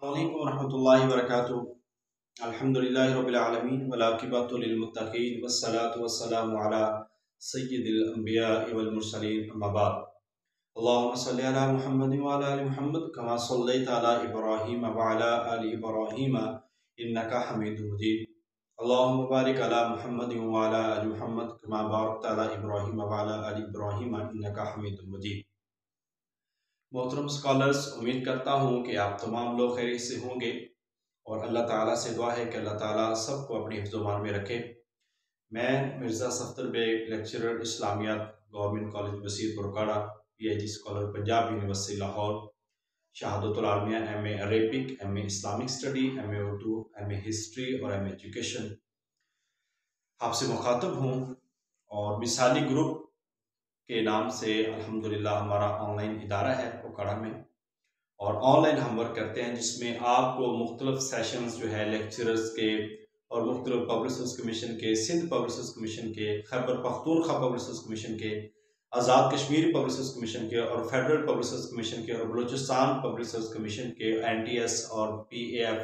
वालेकुम रहमतुल्लाहि व बरकातुहू। अल्हम्दुलिल्लाहि रब्बिल आलमीन वल आक़िबतु लिल मुत्तक़ीन वस्सलातु वस्सलामु अला सय्यिदिल अंबियाइ वल मुरसलीन अम्मा बाद। अल्लाहुम्मा सल्लि अला मुहम्मदिन व अला आलि मुहम्मद कमा सल्लैता अला इब्राहीम व अला आलि इब्राहीम इन्नका हमीदुम मजीद। अल्लाहुम्मा बारिक अला मुहम्मदिन व अला आलि मुहम्मद कमा बारकता अला इब्राहीम व अला आलि इब्राहीम इन्नका हमीदुम मजीद। मोहतरम स्कॉलर्स, उम्मीद करता हूँ कि आप तमाम लोग खैरियत से होंगे और अल्लाह ताला से दुआ है कि अल्लाह ताला सबको अपनी हिफ्ज़-ओ-मान में रखे। मैं मिर्ज़ा सफ्दर बेग, लेक्चरर इस्लामियात, government college Wasirpur Kara, PhD scholar, Punjab university Lahore, शहादतुल आलमिया MA Arabic, MA Islamic study, MA Urdu, MA history और MA एजुकेशन आपसे मुखातब हूँ। और मिसाली ग्रुप के नाम से अल्हम्दुलिल्लाह हमारा ऑनलाइन इदारा है ओकाड़ा में, और ऑनलाइन हम वर्क करते हैं जिसमें आपको मुख्तलिफ सेशंस जो है लेक्चरर्स के और मुख्तलिफ पब्लिक सर्विस कमीशन के, सिंध पब्लिक सर्विस कमीशन के, Khyber Pakhtunkhwa public service commission के, Azad Kashmir public service commission के और फेडरल पब्लिक सर्विस कमीशन के और बलूचिस्तान पब्लिक सर्विस कमीशन के, NTS और PAF,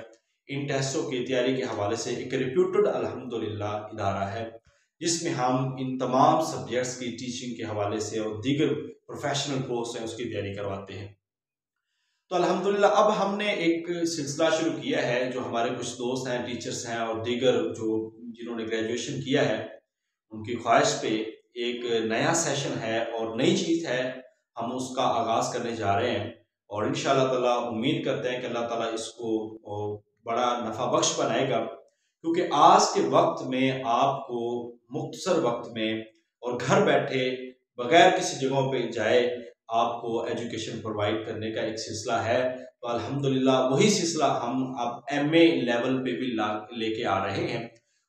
इन टेस्टों की तैयारी के हवाले से एक रिप्यूटेड अल्हम्दुलिल्लाह इदारा है जिसमें हम इन तमाम सब्जेक्ट्स की टीचिंग के हवाले से और दीगर प्रोफेशनल कोर्स हैं उसकी तैयारी करवाते हैं। तो अल्हम्दुलिल्लाह अब हमने एक सिलसिला शुरू किया है, जो हमारे कुछ दोस्त हैं, टीचर्स हैं और दीगर जो जिन्होंने ग्रेजुएशन किया है उनकी ख्वाहिश पे एक नया सेशन है और नई चीज़ है, हम उसका आगाज़ करने जा रहे हैं। और इंशाअल्लाह ताला उम्मीद करते हैं कि अल्लाह ताला इसको बड़ा नफ़ा बख्श बनाएगा, क्योंकि आज के वक्त में आपको मुख्तसर वक्त में और घर बैठे बगैर किसी जगहों पे जाए आपको एजुकेशन प्रोवाइड करने का एक सिलसिला है। तो अल्हम्दुलिल्लाह वही सिलसिला हम अब MA लेवल पे भी लेके आ रहे हैं।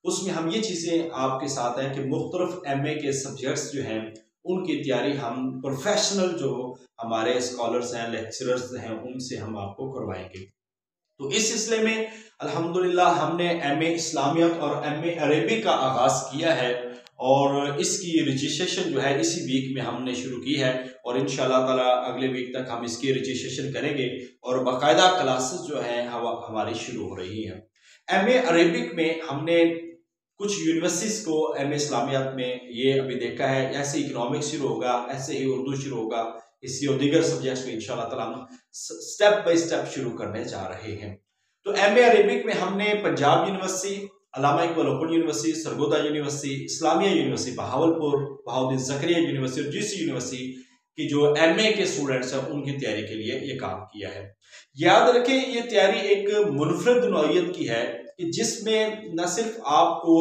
उसमें हम ये चीज़ें आपके साथ हैं कि मुख्तलिफ MA के सब्जेक्ट्स जो हैं उनकी तैयारी हम प्रोफेशनल जो हमारे स्कॉलर्स हैं, लेक्चरर्स हैं, उनसे हम आपको करवाएंगे। तो इस सिलसिले में अल्हम्दुलिल्लाह हमने MA इस्लामियत और MA अरेबिक का आगाज़ किया है और इसकी रजिस्ट्रेशन जो है इसी वीक में हमने शुरू की है और इंशाअल्लाह ताला अगले वीक तक हम इसकी रजिस्ट्रेशन करेंगे और बाकायदा क्लासेस जो हैं हमारी शुरू हो रही हैं। MA अरेबिक में हमने कुछ यूनिवर्सिटीज़ को MA इस्लामियत में ये अभी देखा है, ऐसे इकोनॉमिक्स शुरू होगा, ऐसे ही उर्दू शुरू होगा, इसी और दीगर सब्जेक्ट्स में इंशाअल्लाह ताला हम स्टेप बाय स्टेप शुरू करने जा रहे हैं। तो MA अरेबिक में हमने Punjab university, Allama Iqbal open university, Sargodha university, Islamia university Bahawalpur, Bahauddin Zakariya university और GC यूनिवर्सिटी की जो MA के स्टूडेंट्स हैं उनकी तैयारी के लिए ये काम किया है। याद रखें, ये तैयारी एक मुनफरद नौइयत की है कि जिसमें न सिर्फ आपको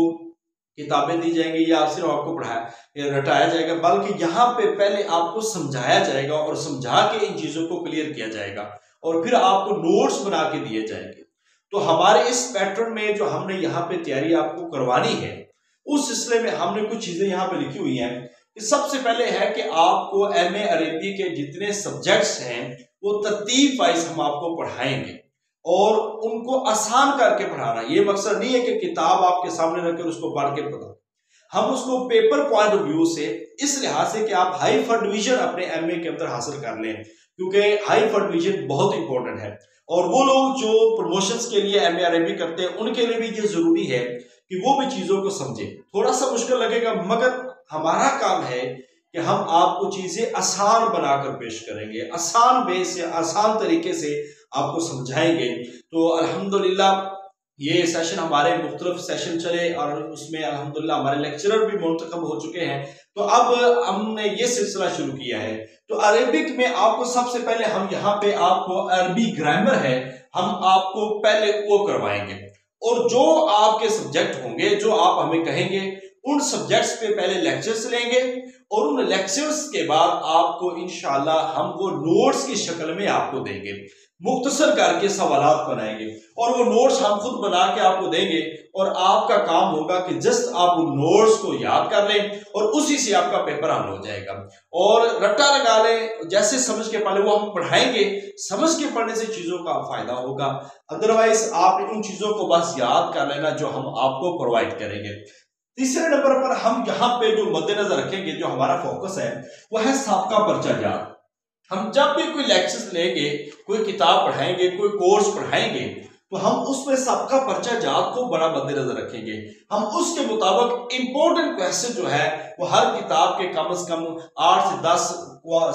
किताबें दी जाएंगी या सिर्फ आपको रटाया जाएगा, बल्कि यहाँ पे पहले आपको समझाया जाएगा और समझा के इन चीज़ों को क्लियर किया जाएगा और फिर आपको नोट्स बना के दिए जाएंगे। तो हमारे इस पैटर्न में जो हमने यहाँ पे तैयारी आपको करवानी है, उस सिलसिले में हमने कुछ चीज़ें यहाँ पे लिखी हुई हैं कि सबसे पहले है कि आपको MA अरेबी के जितने सब्जेक्ट्स हैं वो तरतीब वाइज हम आपको पढ़ाएंगे और उनको आसान करके पढ़ाना। ये मकसद नहीं है कि किताब आपके सामने रखकर उसको पढ़ के पढ़ा, हम उसको पेपर पॉइंट ऑफ व्यू से इस लिहाज से कि आप हाई फर्स्ट डिवीजन अपने MA के अंदर हासिल कर लें, क्योंकि हाई फर्स्ट डिवीजन बहुत इंपॉर्टेंट है। और वो लोग जो प्रमोशंस के लिए MA अरेबी करते हैं उनके लिए भी ये जरूरी है कि वो भी चीजों को समझे। थोड़ा सा मुश्किल लगेगा, मगर हमारा काम है कि हम आपको चीजें आसान बनाकर पेश करेंगे, आसान वे से, आसान तरीके से आपको समझाएंगे। तो अल्हम्दुलिल्लाह ये सेशन हमारे मुख्तलिफ सेशन चले और उसमें अल्हम्दुलिल्लाह हमारे लेक्चरर भी मुंतखब हो चुके हैं। तो अब हमने ये सिलसिला शुरू किया है। तो अरेबिक में आपको सबसे पहले हम यहाँ पे आपको अरबी ग्रामर है, हम आपको पहले वो करवाएंगे और जो आपके सब्जेक्ट होंगे, जो आप हमें कहेंगे, उन सब्जेक्ट्स पे पहले लेक्चर्स लेंगे और उन लेक्चर्स के बाद आपको इंशाअल्लाह हम वो नोट्स की शक्ल में आपको देंगे, मुख्तसर करके सवालात बनाएंगे और वो नोट्स हम खुद बना के आपको देंगे और आपका काम होगा कि जस्ट आप उन नोट्स को याद कर लें और उसी से आपका पेपर हल हो जाएगा। और रट्टा लगा लें, जैसे समझ के पढ़े वो हम पढ़ाएंगे, समझ के पढ़ने से चीजों का फायदा होगा। अदरवाइज आप उन चीजों को बस याद कर लेना जो हम आपको प्रोवाइड करेंगे। तीसरे नंबर पर हम यहाँ पे जो मद्देनजर रखेंगे, जो हमारा फोकस है, वो है साबका पर्चा याद। हम जब भी कोई लेक्चर्स लेंगे, कोई किताब पढ़ाएंगे, कोई कोर्स पढ़ाएंगे, तो हम उसमें सबका पर्चा जात को बड़ा मद्देनजर रखेंगे। हम उसके मुताबिक इंपॉर्टेंट क्वेश्चन जो है वो हर किताब के कम से कम 8 से 10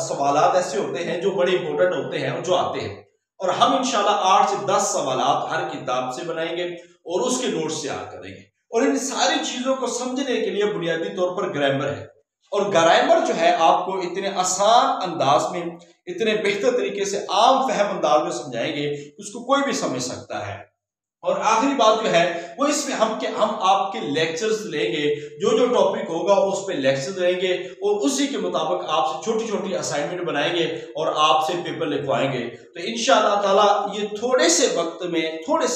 सवालात ऐसे होते हैं जो बड़े इंपॉर्टेंट होते हैं जो आते हैं, और हम इंशाल्लाह 8 से 10 सवालात हर किताब से बनाएंगे और उसके नोट्स तैयार करेंगे। और इन सारी चीजों को समझने के लिए बुनियादी तौर पर ग्रामर है, और ग्रामर जो है आपको इतने आसान अंदाज में, इतने बेहतर तरीके से आम फहम अंदाज में समझाएंगे उसको कोई भी समझ सकता है। और आखिरी बात जो है वो इसमें हम आपके लेक्चर्स लेंगे, जो जो टॉपिक होगा उस पर लेक्चर देंगे और उसी के मुताबिक आपसे छोटी छोटी असाइनमेंट बनाएंगे और आपसे पेपर लिखवाएंगे। तो इंशाअल्लाह ताला ये थोड़े से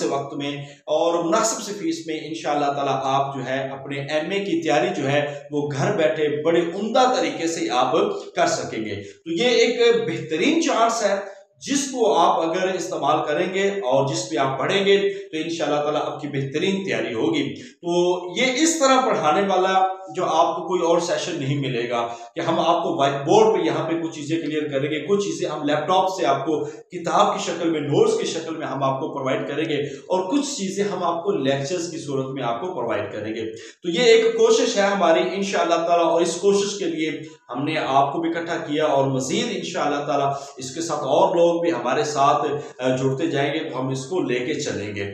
वक्त में और मुनासिब से फीस में इंशाअल्लाह ताला आप जो है अपने एमए की तैयारी जो है वो घर बैठे बड़े उम्दा तरीके से आप कर सकेंगे। तो ये एक बेहतरीन चांस है जिसको आप अगर इस्तेमाल करेंगे और जिस पे आप पढ़ेंगे तो इंशाअल्लाह ताला आपकी बेहतरीन तैयारी होगी। तो ये इस तरह पढ़ाने वाला जो आपको कोई और सेशन नहीं मिलेगा कि हम आपको व्हाइट बोर्ड पे यहाँ पे कुछ चीजें क्लियर करेंगे, कुछ चीजें हम लैपटॉप से आपको किताब की शक्ल में, नोट्स की शक्ल में हम आपको प्रोवाइड करेंगे, और कुछ चीजें हम आपको लेक्चर्स की सूरत में आपको प्रोवाइड करेंगे। तो ये एक कोशिश है हमारी इंशाअल्लाह ताला, और इस कोशिश के लिए हमने आपको भी इकट्ठा किया और मजीद इंशाअल्लाह ताला इसके साथ और लोग भी हमारे साथ जुड़ते जाएंगे तो हम इसको लेके चलेंगे।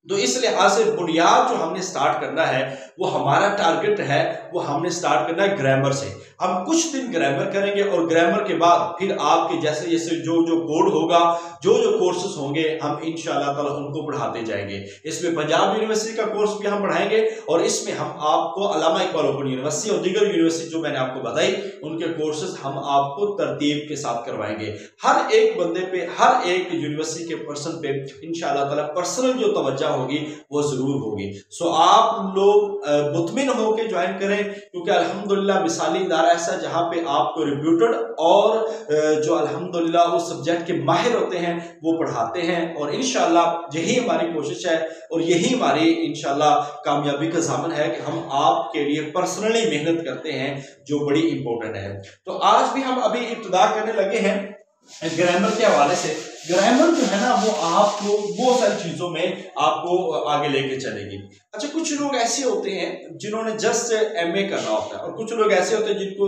तो इस लिहाज से बुनियाद जो हमने स्टार्ट करना है वो हमारा टारगेट है, वो हमने स्टार्ट करना है ग्रामर से। हम कुछ दिन ग्रामर करेंगे और ग्रामर के बाद फिर आपके जैसे जैसे जो जो कोड होगा, जो जो कोर्सेज होंगे, हम इंशाअल्लाह ताला उनको बढ़ाते जाएंगे। इसमें पंजाब यूनिवर्सिटी का कोर्स भी हम बढ़ाएंगे और इसमें हम आपको अल्लामा इकबाल ओपन यूनिवर्सिटी और दीगर यूनिवर्सिटी जो मैंने आपको बताई उनके कोर्सेज हम आपको तरतीब के साथ करवाएंगे। हर एक बंदे पे, हर एक यूनिवर्सिटी के पर्सन पे इंशाअल्लाह ताला पर्सनल जो तवज्जो होगी वो जरूर होगी। सो आप लोग मुतमिन होकर ज्वाइन करें, क्योंकि अल्हम्दुलिल्लाह मिसाली इदारा ऐसा जहां पे आपको रिप्यूटेड और जो अल्हम्दुलिल्लाह वो सब्जेक्ट के माहिर होते हैं वो पढ़ाते हैं, और इंशाअल्लाह यही हमारी कोशिश है और यही हमारी इंशाअल्लाह कामयाबी का ज़ामन है कि हम आपके लिए पर्सनली मेहनत करते हैं जो बड़ी इंपॉर्टेंट है। तो आज भी हम अभी इब्तिदा करने लगे हैं ग्रामर के हवाले से। ग्रामर जो है ना वो आपको बहुत सारी चीजों में आपको आगे लेके चलेगी। अच्छा, कुछ लोग ऐसे होते हैं जिन्होंने जस्ट एमए करना होता है, और कुछ लोग ऐसे होते हैं जिनको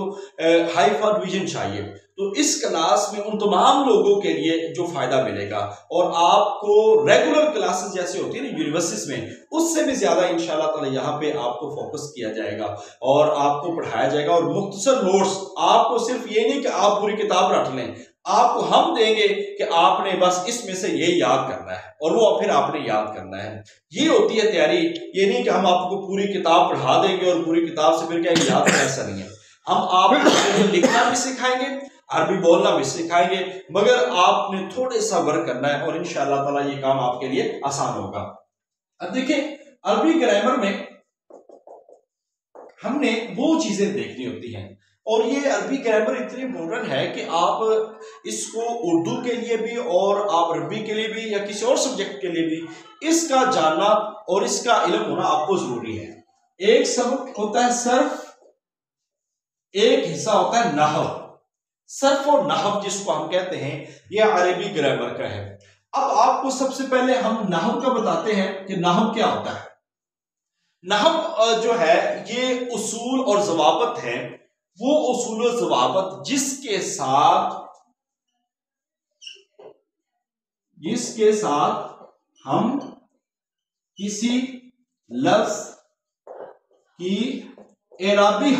हाई फॉर डिवीजन चाहिए। तो इस क्लास में उन तमाम लोगों के लिए जो फायदा मिलेगा, और आपको रेगुलर क्लासेस जैसे होती है ना यूनिवर्सिटीज में, उससे भी ज्यादा इंशाअल्लाह ताला यहाँ पे आपको फोकस किया जाएगा और आपको पढ़ाया जाएगा। और मुख्तसर नोट्स, आपको सिर्फ ये नहीं कि आप पूरी किताब रट लें, आपको हम देंगे कि आपने बस इसमें से ये याद करना है और वो फिर आपने याद करना है। ये होती है तैयारी। ये नहीं कि हम आपको पूरी किताब पढ़ा देंगे और पूरी किताब से फिर क्या याद है, ऐसा नहीं है। हम आपको लिखना भी सिखाएंगे, अरबी बोलना भी सिखाएंगे, मगर आपने थोड़े सा वर्क करना है और इंशाअल्लाह ताला ये काम आपके लिए आसान होगा। अब देखिए, अरबी ग्रामर में हमने वो चीजें देखनी होती हैं, और ये अरबी ग्रामर इतनी इम्पोर्टेंट है कि आप इसको उर्दू के लिए भी और आप अरबी के लिए भी या किसी और सब्जेक्ट के लिए भी इसका जानना और इसका इल्म होना आपको जरूरी है। एक सबक होता है सर्फ, एक हिस्सा होता है नहव। सर्फ और नहव जिसको हम कहते हैं ये अरबी ग्रामर का है। अब आपको सबसे पहले हम नहव का बताते हैं कि नहव क्या होता है। नहव जो है ये उसूल और ज़वाबित है, वो उसूल और ज़वाबित जिसके साथ हम किसी लफ्ज की एराबी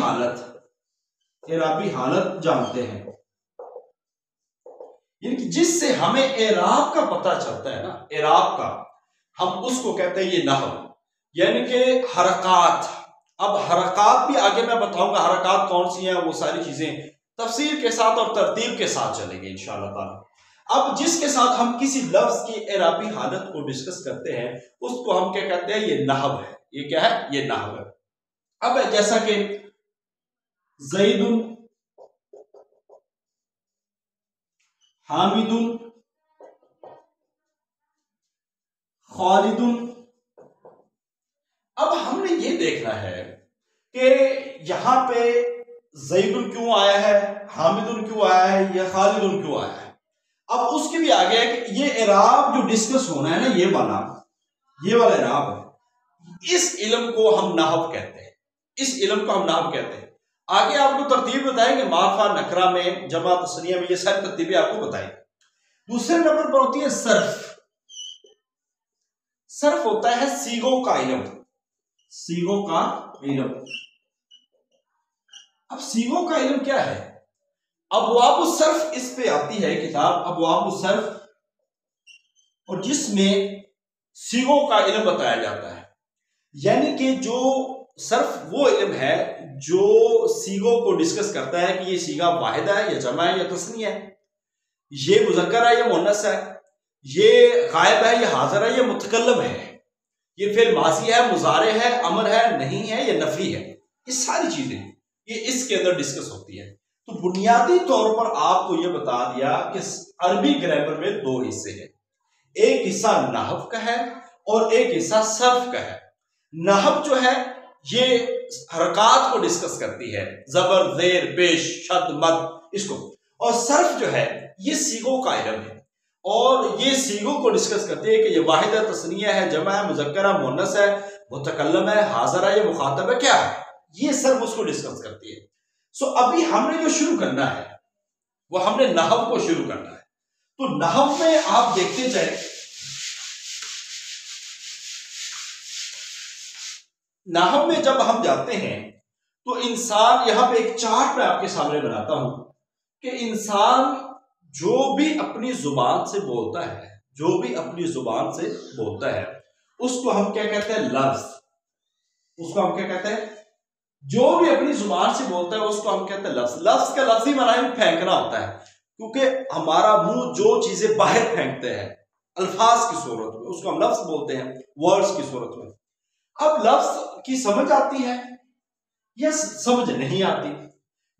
हालत जानते हैं, यानी कि जिससे हमें एराब का पता चलता है ना, एराब का, हम उसको कहते हैं ये नहव, यानी कि हरकात। अब हरकात भी आगे मैं बताऊंगा हरकात कौन सी हैं, वो सारी चीजें तफसील के साथ और तरतीब के साथ चलेंगे इंशाअल्लाह ताला। अब जिसके साथ हम किसी लफ्ज की एराबी हालत को डिस्कस करते हैं उसको हम क्या कहते हैं, ये नहव है। ये क्या है, ये नहव है। अब जैसा कि ज़ैदुन हामिदुन खालिदुन। अब हमने ये देखना है कि यहां पे ज़ैदुन क्यों आया है, हामिदुन क्यों आया है, या खालिदुन क्यों आया है। अब उसके भी आगे है कि ये इराब जो डिस्कस होना है ना, ये वाला इराब है, इस इल्म को हम नहव कहते हैं, इस इल्म को हम नहव कहते हैं। आगे आपको तरतीब बताएंगे, मारफा नकरा में, जमा तस्निया में, ये सारी तरतीबें आपको बताएंगे। दूसरे नंबर पर होती है सर्फ। सर्फ होता है सीगों का इल्म, सीगों का इल्म। अब सीगों का इल्म क्या है? अबवाब सर्फ इस पे आती है किताब, अबवाब सर्फ, और जिसमें सीगों का इल्म बताया जाता है। यानी कि जो सर्फ वो इल्म है जो सीगों को डिस्कस करता है कि ये सीगा वाहिदा है या जमा है या तस्नीया है, ये मुज़क्कर है या मुन्नस है, ये गायब है या हाजिर है या मुतकल्लम है, ये फिर माजी है, मुजारे है, अमर है, नहीं है या नफी है। ये सारी चीजें ये इसके अंदर डिस्कस होती है। तो बुनियादी तौर पर आपको यह बता दिया कि अरबी ग्रामर में दो हिस्से हैं, एक हिस्सा नहव का है और एक हिस्सा सर्फ का है। नहव जो है ये हरकत को डिस्कस करती है, जबर, जेर, पेश, शद, मद, इसको। और सर्फ जो है ये सीगों का इल्म है और ये सीगों को डिस्कस करती है कि ये वाहिदा, तस्निया है, जमा है, मुज़क्कर है, मुन्नस है, मुतकल्लम है, हाज़िर है, ये मुखातब है, क्या है, ये सर्फ उसको डिस्कस करती है। सो अभी हमने जो शुरू करना है वो हमने नहव को शुरू करना है। तो नहव में आप देखते जाए, नहव में जब हम जाते हैं तो इंसान, यहां पे एक चार्ट मैं आपके सामने बनाता हूं कि इंसान जो भी अपनी जुबान से बोलता है, जो भी अपनी जुबान से बोलता है उसको हम क्या कहते हैं, लफ्ज। उसको हम क्या कहते हैं, जो भी अपनी जुबान से बोलता है उसको हम कहते हैं लफ्ज। लफ्ज का लफ्जी माना में फेंकना होता है, क्योंकि हमारा मुंह जो चीजें बाहर फेंकते हैं अल्फाज की सूरत में उसको हम लफ्ज बोलते हैं, वर्ड्स की सूरत में। अब लफ्ज की समझ आती है या समझ नहीं आती?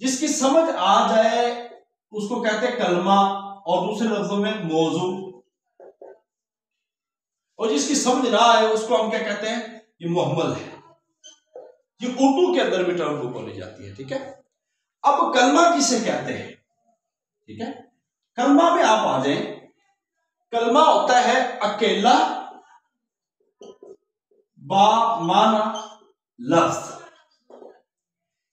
जिसकी समझ आ जाए उसको कहते हैं कलमा, और दूसरे लफ्जों में मौजू। और जिसकी समझ ना आए उसको हम क्या कहते हैं, ये मुहम्मल है। ये उर्दू के अंदर भी टर्म बोली जाती है, ठीक है। अब कलमा किसे कहते हैं, ठीक है। कलमा में आप आ जाएं, कलमा होता है अकेला बामाना लफ्ज,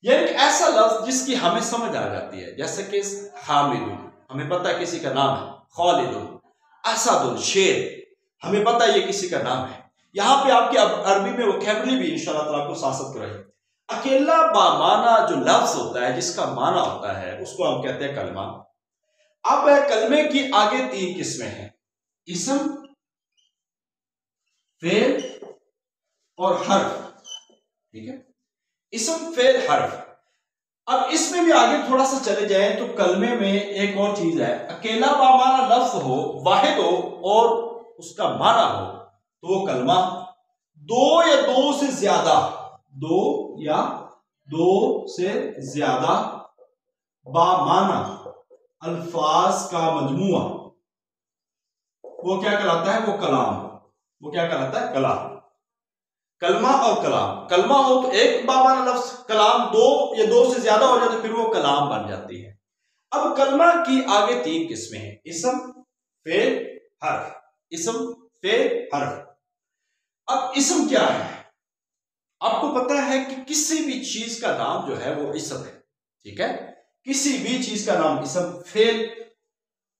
यानी ऐसा लफ्ज जिसकी हमें समझ आ जाती है। जैसे कि हामिदुन, हमें पता है किसी का नाम है, खालिदुन, असदुन, शेर, हमें पता है ये किसी का नाम है। यहां पे आपके अरबी में वोकैबुलरी भी इंशाअल्लाह ताला आपको साथ कराई। अकेला बामाना जो लफ्ज होता है, जिसका माना होता है, उसको हम कहते हैं कलमा। अब कलमे की आगे तीन किस्में हैं, इस्म, फेल और हर्फ, ठीक है। इस्म, फेल, हर्फ। अब इसमें भी आगे थोड़ा सा चले जाएं तो कलमे में एक और चीज है, अकेला बामाना लफ्ज हो, वाहिद हो और उसका माना हो तो वो कलमा। दो या दो से ज्यादा, दो या दो से ज्यादा बामाना अल्फाज का मजमुआ, वो क्या कहलाता है, वो कलाम। वो क्या कहलाता है, कलाम। कलमा और कलाम, कलमा हो तो एक बामाना लफ्ज, कलाम दो या दो से ज्यादा हो जाए तो फिर वो कलाम बन जाती है। अब कलमा की आगे तीन किस्में हैं, इस्म, फेल, हर्फ। इस्म, फेल, हर्फ। अब इस्म क्या है? आपको पता है कि किसी भी चीज का नाम जो है वो इस्म है, ठीक है। किसी भी चीज का नाम इस्म। फेल,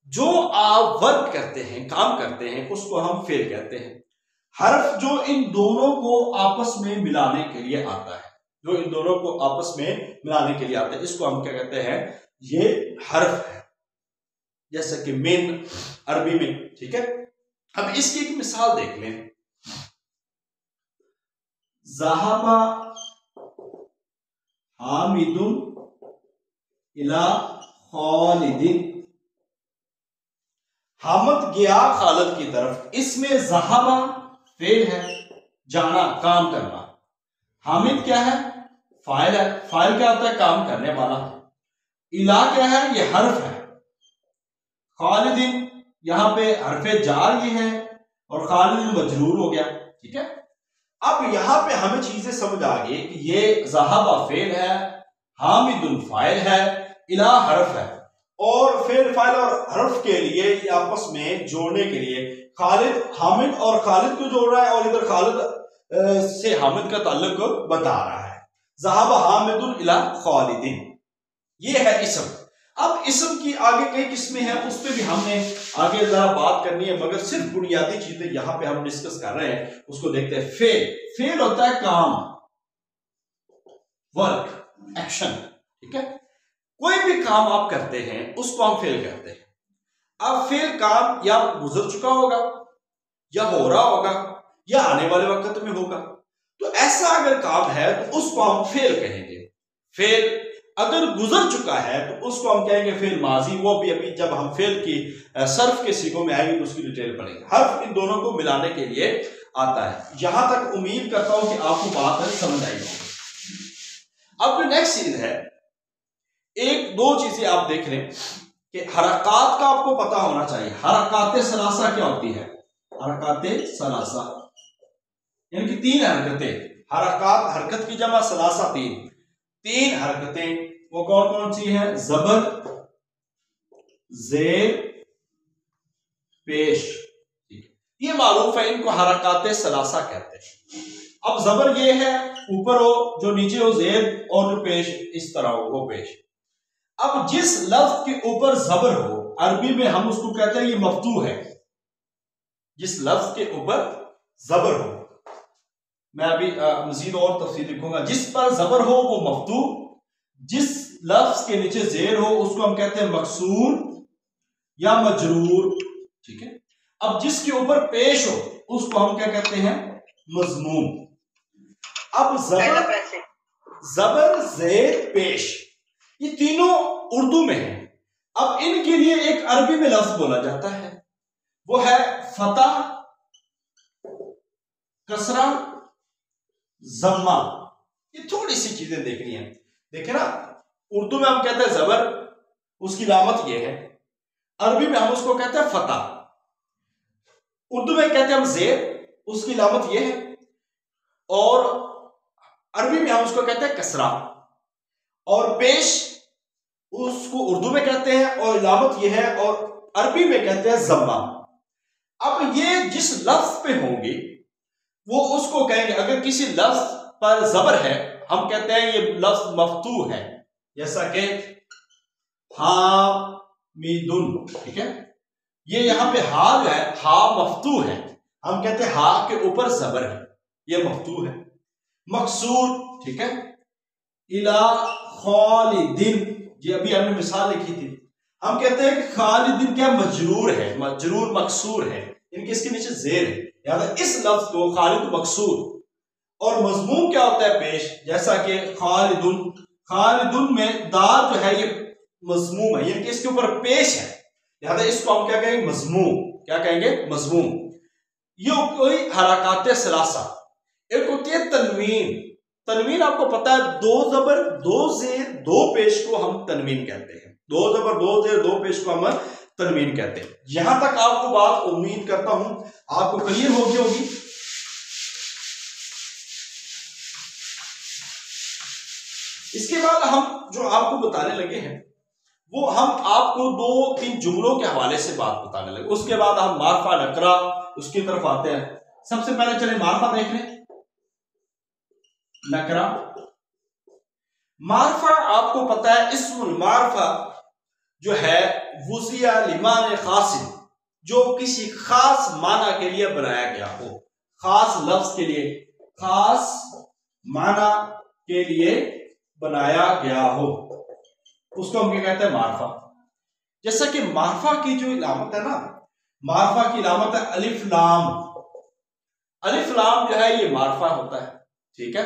जो आप वर्क करते हैं, काम करते हैं, उसको हम फेल कहते हैं। हर्फ, जो इन दोनों को आपस में मिलाने के लिए आता है, जो इन दोनों को आपस में मिलाने के लिए आता है, इसको हम क्या कहते हैं, ये हर्फ है। जैसे कि मिन अरबी में, ठीक है। अब इसकी एक मिसाल देख लें, ज़हाबा हामिदुन इला खालिदिन, हामिद गया खालिद की तरफ। इसमें ज़हाबा फेल है, जाना, काम करना। हामिद क्या है, फाइल है। फाइल क्या होता है, काम करने वाला। इला क्या है, ये हर्फ है। खालिदिन यहां पे हरफे जार ये है और खालिद मजरूर हो गया, ठीक है। अब यहां पे हमें चीजें समझ आ गई कि ये ज़हाबा फेल है, हामिदुन फाइल है, इला हर्फ है, और फेल फाइल और हर्फ के लिए आपस में जोड़ने के लिए खालिद हामिद और खालिद को जोड़ रहा है, और इधर खालिद से हामिद का ताल्लुक बता रहा है। ज़हाब हामिदुन इला खालिदिन, ये है इसम। अब इसम की आगे कई किस्में हैं, उस पर भी हमने आगे जरा बात करनी है, मगर सिर्फ बुनियादी चीजें यहां पे हम डिस्कस कर रहे हैं, उसको देखते हैं। फेल, फेल होता है काम, वर्क, एक्शन, ठीक है। कोई भी काम आप करते हैं उसको हम फेल कहते हैं। अब फेल काम या गुजर चुका होगा, या हो रहा होगा, या आने वाले वक्त में होगा। तो ऐसा अगर काम है तो उसको हम फेल कहेंगे। फेल अगर गुजर चुका है तो उसको हम कहेंगे फेल माजी। वो भी अभी जब हम फेल की सर्फ के सीखों में आएंगे तो उसकी डिटेल पढ़ेंगे। हर्फ इन दोनों को मिलाने के लिए आता है। यहां तक उम्मीद करता हूं कि आपको बात समझ आई होगी। अब जो नेक्स्ट चीज है, एक दो चीजें आप देख लें कि हरकत का आपको पता होना चाहिए। हरकत सलासा क्या होती है? हरकत सलासा यानी कि तीन हरकतें। हरकत, हरकत की जमा सलासा, तीन हरकतें। वो कौन कौन सी हैं? जबर, जेर, पेश। ये मारूफ है, इनको हरकत सलासा कहते हैं। अब जबर ये है ऊपर हो, जो नीचे हो जेर, और जो पेश इस तरह हो वो पेश। अब जिस लफ्ज के ऊपर जबर हो, अरबी में हम उसको कहते हैं ये मफ्तू है। जिस लफ्ज के ऊपर जबर हो, मैं अभी मजीद और तफसील लिखूंगा। जिस पर जबर हो वो मफ्तू, जिस लफ्ज के नीचे जेर हो उसको हम कहते हैं मकसूर या मजरूर, ठीक है। अब जिसके ऊपर पेश हो उसको हम क्या कहते हैं? मजमूम। अब जबर, जेर, पेश, ये तीनों उर्दू में है। अब इनके लिए एक अरबी में लफ्ज बोला जाता है, वो है फतह, कसरा, जम्मा। ये थोड़ी सी चीजें देखनी है। देखे ना, उर्दू में हम कहते हैं जबर, उसकी लामत ये है। अरबी में हम उसको कहते हैं फतह। उर्दू में कहते हैं हम जेर, उसकी लामत ये है। और अरबी में हम उसको कहते हैं कसरा। और पेश उसको उर्दू में कहते हैं और लामत ये है, और अरबी में कहते हैं जम्मा। अब ये जिस लफ्ज पे होंगे वो उसको कहेंगे। अगर किसी लफ्ज पर जबर है हम कहते हैं ये लफ्ज मफ्तू है, जैसा कि हामिदुन, ठीक है। ये यहां पे हा जो है, हा मफ्तू है, हम कहते हैं हा के ऊपर जबर है, ये मफ्तू है। मकसूर, ठीक है। इला खालिदिन, ये अभी हमने मिसाल लिखी थी, हम कहते हैं कि खालिदिन क्या मजरूर है, मजरूर मकसूर है, इनके इसके नीचे जेर है, इस लफ्ज को खालिद मकसूर। और मजमूम क्या होता है? पेश, जैसा कि खालिदुन, खालिदुन में दाल जो है ये मजमूम है, यानी कि इसके ऊपर पेश है, लिहाजा इसको हम क्या कहेंगे? मजमूम। क्या कहेंगे? मजमूम। ये कोई हरकत सलासा। एक होती है तनवीन। तनवीन आपको पता है, दो जबर, दो जेर, दो पेश को हम तनवीन कहते हैं। दो जबर, दो जेर, दो पेश को हम तनवीन कहते हैं। यहां तक आपको बात उम्मीद करता हूं आपको क्लियर होगी। इसके बाद हम जो आपको बताने लगे हैं वो हम आपको दो तीन जुमलों के हवाले से बात बताने लगे। उसके बाद हम मारफा नकरा उसकी तरफ आते हैं। सबसे पहले चले मारफा देख लें। नकरा, मारफा आपको पता है इस्मुल मारफा जो है वुसिया लिमान खासिन, जो किसी खास माना के लिए बनाया गया हो, खास लफ्ज के लिए, खास माना के लिए बनाया गया हो, उसको हम क्या कहते हैं? मारफा। जैसा कि मारफा की जो इलामत है ना, मारफा की इलामत है अलिफ लाम। अलिफ लाम जो है ये मारफा होता है, ठीक है।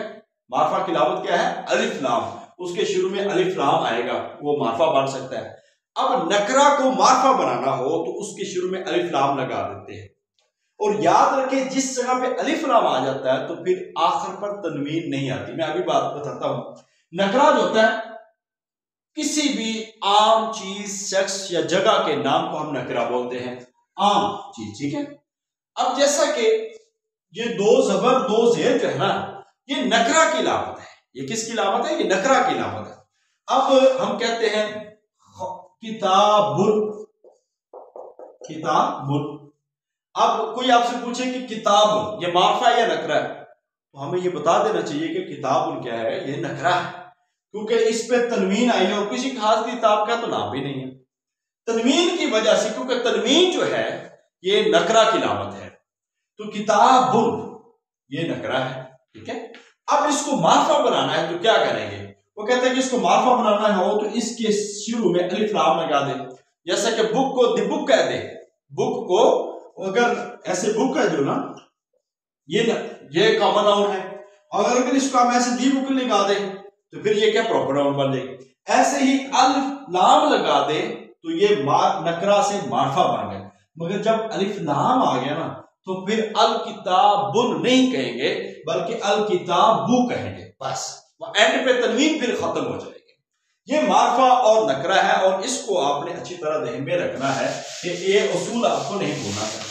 मारफा की इलामत क्या है? अलिफ लाम। उसके शुरू में अलिफ लाम आएगा, वो मारफा बन सकता है। अब नकरा को मारफा बनाना हो तो उसके शुरू में अलिफ लाम लगा देते हैं। और याद रखें, जिस जगह पे अलिफ लाम आ जाता है तो फिर आखिर पर तनवीन नहीं आती। मैं अभी बात बताता हूं। नकरा जो होता है किसी भी आम चीज, शख्स या जगह के नाम को हम नकरा बोलते हैं, आम चीज, ठीक है। अब जैसा कि ये दो जबर दो जेर जो है ना, ये नकरा की इलामत है। ये किसकी इलामत है? ये नकरा की इलामत है। अब हम कहते हैं किताबुन, किताबुन। अब कोई आपसे पूछे कि किताब ये मार्फा है या नकरा है, तो हमें ये बता देना चाहिए कि किताबुन क्या है, ये नकरा है, क्योंकि इस पे तनवीन आई है और किसी खास किताब का तो नाम भी नहीं है। तनवीन की वजह से, क्योंकि तनवीन जो है ये नकरा की लामत है, तो किताबुन ये नकरा है। ठीक है, अब इसको मार्फा बनाना है तो क्या करेंगे, वो कहते हैं कि इसको मार्फा बनाना है तो इसके शुरू में अलिफ लाम लगा दे। जैसा कि बुक को दी बुक कह दे, बुक को अगर ऐसे बुक है जो ना ये कॉमन नाउन है, और अगर इसको हम ऐसे दी बुक लगा दे तो फिर ये क्या प्रॉपर नाउन बन जाएगी। ऐसे ही अलिफ लाम लगा दे तो ये नकरा से मार्फा बन गया। मगर जब अलिफ लाम आ गया ना तो फिर अल किताबुन नहीं कहेंगे बल्कि अल किताबु कहेंगे, बस एंड पे तनवीन फिर खत्म हो जाएगी। ये मार्फा और नकरा है और इसको आपने अच्छी तरह ध्यान में रखना है कि ये उसूल आपको नहीं भूलना चाहिए।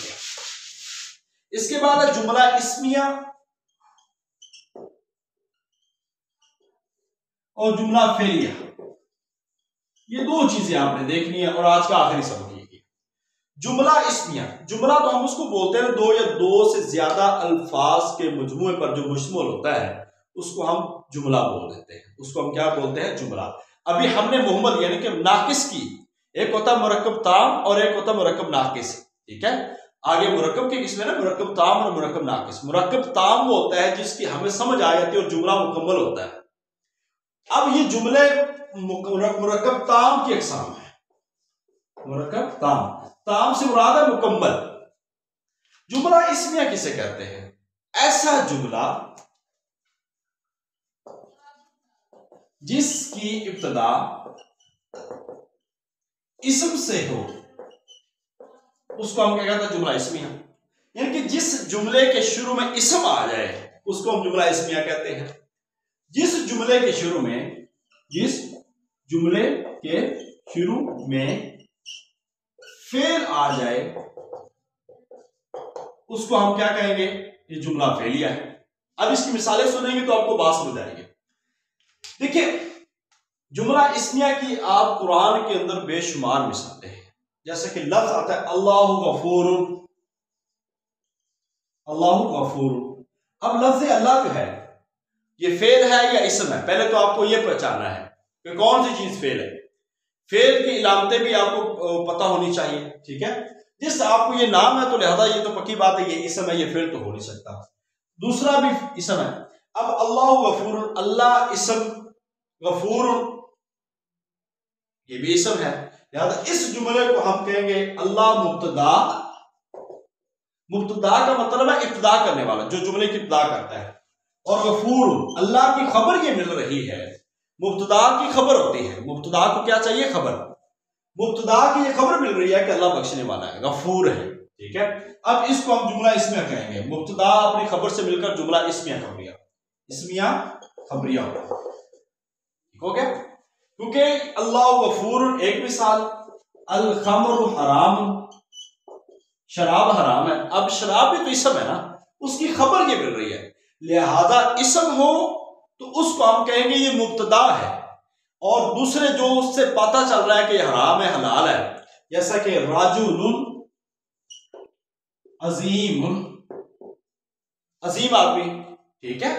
इसके बाद है जुमला इस्मिया और जुमला फेलिया। ये दो चीजें आपने देखनी है और आज का आखिरी सबक ये। जुमला इस्मिया, जुमला तो हम उसको बोलते हैं दो या दो से ज्यादा अल्फाज के मजमूए पर जो मुश्तमिल होता है उसको हम जुमला बोल देते हैं, उसको हम क्या बोलते हैं, जुमला। अभी हमने मोहम्मद यानी कि नाकिस की, एक होता है मुरक्कब ताम और एक होता है मुरक्कब नाकिस। ठीक है, आगे मुरक्कब के किसमें ना मुरक्कब ताम और मुरक्कब नाकिस। मुरक्कब ताम वो होता है जिसकी हमें समझ आ जाती है और जुमला मुकम्मल होता है। अब ये जुमले मुरक्कब ताम की अक़साम है। मुरक्कब ताम, ताम से मुराद है मुकम्मल। जुमला इस्मिया किसे कहते हैं, ऐसा जुमला जिसकी इब्तिदा इस्म से हो उसको हम क्या कहते हैं, जुमला इस्मिया। यानी कि जिस जुमले के शुरू में इस्म आ जाए उसको हम जुमला इस्मिया कहते हैं। जिस जुमले के शुरू में फेल आ जाए उसको हम क्या कहेंगे, ये जुमला फेलिया है। अब इसकी मिसालें सुनेंगे तो आपको बात समझ आएगी। देखिए, जुमला इस्मिया की आप कुरान के अंदर बेशुमार मिसालें हैं। जैसे कि लफ्ज आता है अल्लाहु गफूरुन, अल्लाहु गफूरुन। अब लफ्ज अल्लाह जो है ये फेल है या इस्म है, पहले तो आपको ये पहचानना है कि कौन सी चीज फेल है। फेल की इलामतें भी आपको पता होनी चाहिए। ठीक है, जिस आपको ये नाम है तो लिहाजा ये तो पक्की बात है ये इस्म है, ये फेल तो हो नहीं सकता। दूसरा भी इस्म है। अब अल्लाह गफूरुन, अल्लाह इस्म, गफूरुन ये भी इस्म है, लिहाजा इस जुमले को हम कहेंगे अल्लाह मुब्तदा। मुब्तदा का मतलब है इब्तिदा करने वाला, जो जुमले की इब्तिदा करता है। और गफूर, अल्लाह की खबर ये मिल रही है। मुब्तदा की खबर होती है, मुब्तदा को क्या चाहिए, खबर। मुब्तदा की ये खबर मिल रही है कि अल्लाह बख्शने वाला है, गफूर है। ठीक है, अब इसको हम जुमला इस्मिया कहेंगे। मुब्तदा अपनी खबर से मिलकर जुमला इस्मिया खबरिया, इस्मिया खबरिया हो गया। क्योंकि अल्लाह गफूर एक मिसाल, अल खमरु हराम, शराब हराम है। अब शराब भी तो इस्म है ना, उसकी खबर ये मिल रही है, लिहाजा इस्म हो तो उसको हम कहेंगे ये मुब्तदा है। और दूसरे जो उससे पता चल रहा है कि हराम है हलाल है, जैसा कि राजुलुन अजीमुन, अजीम आदमी। ठीक है,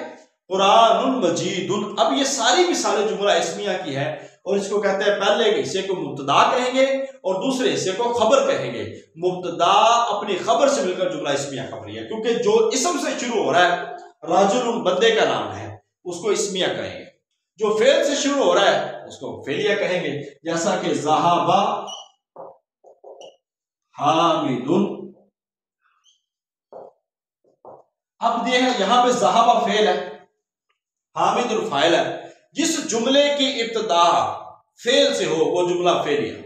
कुरानुन मजीदुन। अब ये सारी मिसालें जुमला इस्मिया की है और इसको कहते हैं पहले के हिस्से को मुब्तदा कहेंगे और दूसरे हिस्से को खबर कहेंगे। मुब्तदा अपनी खबर से मिलकर जुमला इस्मिया खबरिया, क्योंकि जो इस्म से शुरू हो रहा है, राजुलुन बंदे का नाम है, उसको इस्मिया कहेंगे। जो फेल से शुरू हो रहा है उसको फेलिया कहेंगे, जैसा कि ज़हाबा हामिदुन। अब यहां पे ज़हाबा फेल है, हामिदुन फाइल है। जिस जुमले की इब्तिदा फेल से हो वो जुमला फेलिया।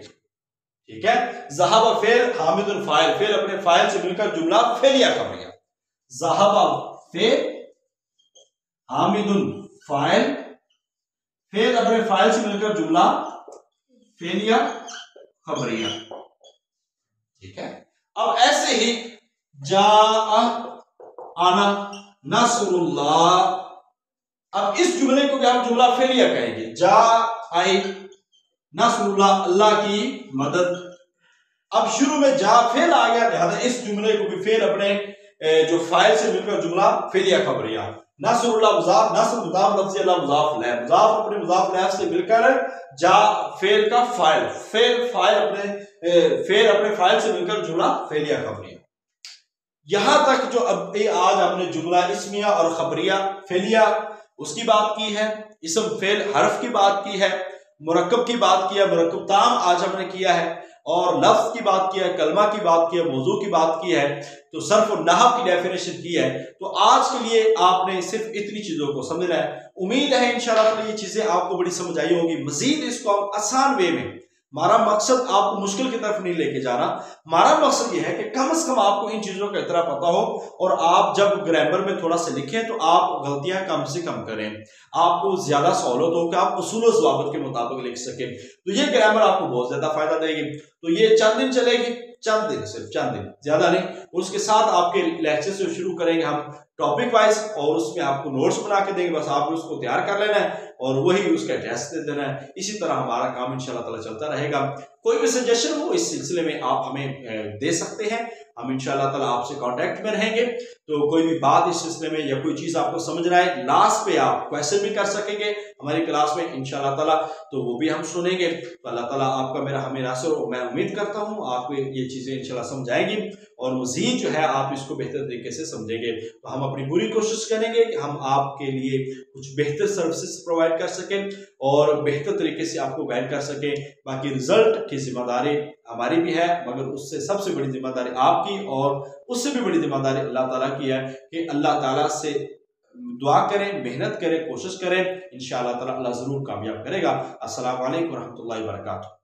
ठीक है, ज़हाबा फेल, हामिदुन फाइल, फेल अपने फाइल से मिलकर जुमला फेलिया खबरिया। ज़हाबा फेल, हामिदुन फाइल, फेल अपने फाइल से मिलकर जुमला फेलिया खबरिया। ठीक है, अब ऐसे ही जा आना, नसरुल्लाह अब इस जुमले को भी हम जुमला फेलिया कहेंगे। जा आई नसरुल्लाह, अल्लाह की मदद। अब शुरू में जा फेल आ गया, लिहाजा इस जुमले को भी फेल अपने जो फाइल से मिलकर जुमला फेलिया खबरिया। नसरुल्लाह मुजाफ, नसर मुजाफ लफ्ज़ अल्लाह मुजाफ लैफ, मुजाफ अपने मुजाफ लैफ से मिलकर जा फेल का फाइल, फेल अपने फाइल से मिलकर जुमला फेलिया खबरिया। यहां तक जो अब आज हमने जुमला इस्मिया और खबरिया फेलिया उसकी बात की है, इसम फेल हर्फ की बात की है, मुरक्कब की बात की है, मुरक्कब ताम आज हमने किया है, और लफ्ज की बात की है, कलमा की बात की है, मौजू की बात की है, तो सर्फ और नहव की डेफिनेशन की है। तो आज के लिए आपने सिर्फ इतनी चीजों को समझना है। उम्मीद है इंशाल्लाह ये चीजें आपको बड़ी समझ आई होगी। मजीद इसको हम आसान वे में, हमारा मकसद आपको मुश्किल की तरफ नहीं लेके जाना, हमारा मकसद यह है कि कम से कम आपको इन चीजों का इतना पता हो, और आप जब ग्रामर में थोड़ा सा लिखें तो आप गलतियां कम से कम करें, आपको ज्यादा सहूलत हो कि आप उसूल और ज़वाबित के मुताबिक लिख सकें। तो ये ग्रामर आपको बहुत ज्यादा फायदा देगी। तो ये चंद दिन चलेगी, चंद दिन, सिर्फ चंद दिन, ज्यादा नहीं। उसके साथ आपके लेक्चर से शुरू करेंगे हम टॉपिक वाइज, और उसमें आपको नोट्स बना के देंगे, बस आपको उसको तैयार कर लेना है और वही उसका टेस्ट दे देना है। इसी तरह हमारा काम इंशाल्लाह ताला चलता रहेगा। कोई भी सजेशन हो इस सिलसिले में आप हमें दे सकते हैं, हम इंशाल्लाह ताला आपसे कांटेक्ट में रहेंगे। तो कोई भी बात इस सिलसिले में या कोई चीज आपको समझ रहा है, लास्ट पे आप क्वेश्चन भी कर सकेंगे हमारी क्लास में इंशाल्लाह ताला, तो वो भी हम सुनेंगे। तो अल्लाह ताला आपका मेरा हमें नासिर हो। मैं उम्मीद करता हूँ आपको ये चीजें इंशाल्लाह समझ आएंगी और मजीद जो है आप इसको बेहतर तरीके से समझेंगे। तो हम अपनी पूरी कोशिश करेंगे कि हम आपके लिए कुछ बेहतर सर्विसेज प्रोवाइड कर सकें और बेहतर तरीके से आपको गाइड कर सकें। बाकी रिजल्ट की जिम्मेदारी हमारी भी है, मगर उससे सबसे बड़ी जिम्मेदारी आपकी, और उससे भी बड़ी जिम्मेदारी अल्लाह ताला की है कि अल्लाह ताला से दुआ करें, मेहनत करें, कोशिश करें, इंशाअल्लाह ताला अल्लाह जरूर कामयाब करेगा। अस्सलाम वालेकुम रहमतुल्लाहि व बरकातुहू।